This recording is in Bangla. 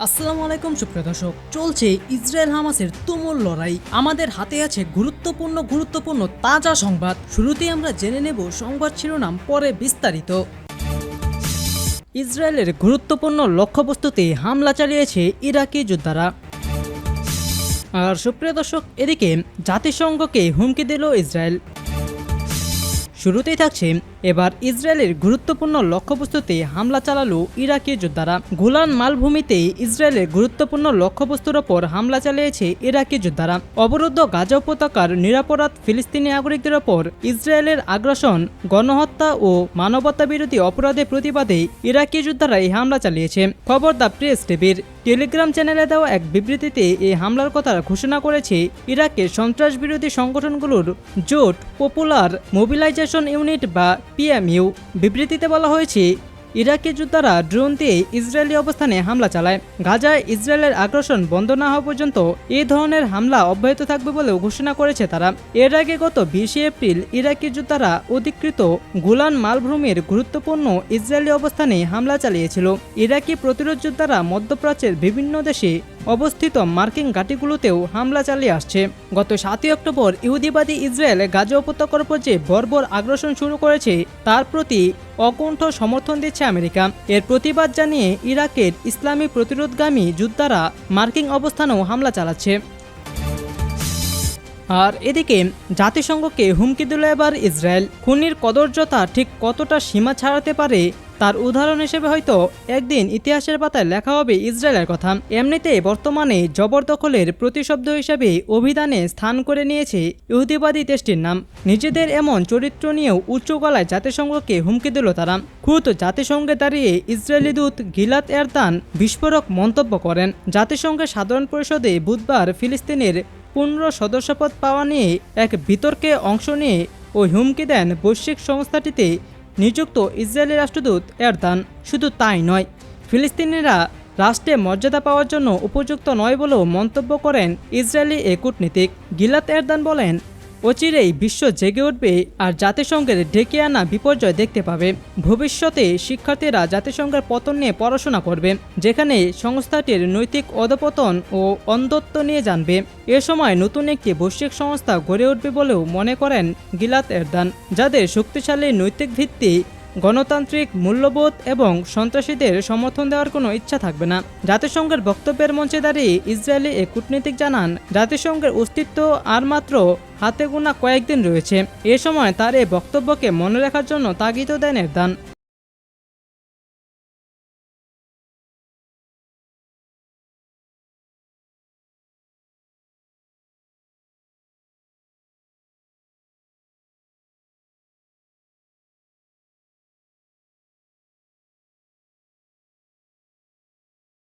আসসালামু আলাইকুম সুপ্রিয় দর্শক, চলছে ইসরায়েল হামাসের তুমুল লড়াই। আমাদের হাতে আছে গুরুত্বপূর্ণ তাজা সংবাদ। শুরুতেই আমরা জেনে নেব সংবাদ শিরোনাম, পরে বিস্তারিত। ইসরায়েলের গুরুত্বপূর্ণ লক্ষ্যবস্তুতে হামলা চালিয়েছে ইরাকি যোদ্ধারা। আর সুপ্রিয় দর্শক, এদিকে জাতিসংঘকে হুমকি দিল ইসরায়েল। শুরুতেই থাকছে, এবার ইসরায়েলের গুরুত্বপূর্ণ লক্ষ্যবস্তুতে হামলা চালালো ইরাকি যোদ্ধারা। গোলান মালভূমিতে ইসরায়েলের গুরুত্বপূর্ণ লক্ষ্যবস্তুর ওপর হামলা চালিয়েছে ইরাকি যোদ্ধারা। অবরুদ্ধ গাজা উপত্যকার নিরাপরাধ ফিলিস্তিনি নাগরিকদের ওপর ইসরায়েলের আগ্রাসন, গণহত্যা ও মানবতা বিরোধী অপরাধের প্রতিবাদে ইরাকি যোদ্ধারা এই হামলা চালিয়েছে। খবর দ্য প্রেস টিভির টেলিগ্রাম চ্যানেলে দেওয়া এক বিবৃতিতে এই হামলার কথা ঘোষণা করেছে ইরাকের সন্ত্রাস বিরোধী সংগঠনগুলোর জোট পপুলার মোবিলাইজেশন ইউনিট বা পিএমইউ। বিবৃতিতে বলা হয়েছে, ইরাকি যোদ্ধারা ড্রোন দিয়ে ইসরায়েলি অবস্থানে হামলা চালায়। গাজায় ইসরায়েলের আগ্রাসন বন্ধ না হওয়া পর্যন্ত এই ধরনের হামলা অব্যাহত থাকবে বলেও ঘোষণা করেছে তারা। এর আগে গত 20 এপ্রিল ইরাকি যোদ্ধারা অধিকৃত গোলান মালভূমির গুরুত্বপূর্ণ ইসরায়েলি অবস্থানে হামলা চালিয়েছিল। ইরাকি প্রতিরোধ যোদ্ধারা মধ্যপ্রাচ্যের বিভিন্ন দেশে অবস্থিত মার্কিন ঘাঁটিগুলোতেও হামলা চালিয়ে আসছে। গত 7 অক্টোবর ইহুদিবাদী ইসরায়েল গাজা উপত্যকার উপর যে বর্বর আগ্রাসন শুরু করেছে, তার প্রতি অকুণ্ঠ সমর্থন দিচ্ছে আমেরিকা। এর প্রতিবাদ জানিয়ে ইরাকের ইসলামী প্রতিরোধগামী যোদ্ধারা মার্কিন অবস্থানেও হামলা চালাচ্ছে। আর এদিকে জাতিসংঘকে হুমকি দিল এবার ইসরায়েল। খুনির কদর্যতা ঠিক কতটা সীমা ছাড়াতে পারে তার উদাহরণ হিসেবে হয়তো একদিন ইতিহাসের পাতায় লেখা হবে ইসরায়েলের কথা। এমনিতে বর্তমানে জবরদখলের প্রতিশব্দ হিসেবে অভিধানে স্থান করে নিয়েছে ইহুদিবাদী দেশটির নাম। নিজেদের এমন চরিত্র নিয়েও উচ্চ গলায় জাতিসংঘকে হুমকি দিল তারা। খুদ জাতিসংঘে দাঁড়িয়ে ইসরায়েলি দূত গিলাদ এরদান বিস্ফোরক মন্তব্য করেন। জাতিসংঘের সাধারণ পরিষদে বুধবার ফিলিস্তিনের পূর্ণ সদস্যপদ পাওয়া নিয়ে এক বিতর্কে অংশ নিয়ে ওই হুমকি দেন বৈশ্বিক সংস্থাটিতে নিযুক্ত ইসরায়েলি রাষ্ট্রদূত এরদান। শুধু তাই নয়, ফিলিস্তিনিরা রাষ্ট্রে মর্যাদা পাওয়ার জন্য উপযুক্ত নয় বলেও মন্তব্য করেন ইসরায়েলি এ কূটনীতিক। গিলাদ এরদান বলেন, অচিরেই বিশ্ব জেগে উঠবে আর জাতিসংঘের ডেকে আনা বিপর্যয় দেখতে পাবে। ভবিষ্যতে শিক্ষার্থীরা জাতিসংঘের পতন নিয়ে পড়াশোনা করবে, যেখানে সংস্থাটির নৈতিক অধপতন ও অন্ধত্ব নিয়ে জানবে। এ সময় নতুন একটি বৈশ্বিক সংস্থা গড়ে উঠবে বলেও মনে করেন গিলাদ এরদান, যাদের শক্তিশালী নৈতিক ভিত্তি, গণতান্ত্রিক মূল্যবোধ এবং সন্ত্রাসীদের সমর্থন দেওয়ার কোনো ইচ্ছা থাকবে না। জাতিসংঘের বক্তব্যের মঞ্চে দাঁড়িয়ে ইসরায়েলি এক কূটনীতিক জানান, জাতিসংঘের অস্তিত্ব আর মাত্র হাতে গোনা কয়েকদিন রয়েছে। এ সময় তার এই বক্তব্যকে মনে রাখার জন্য তাগিদও দেন এরদান।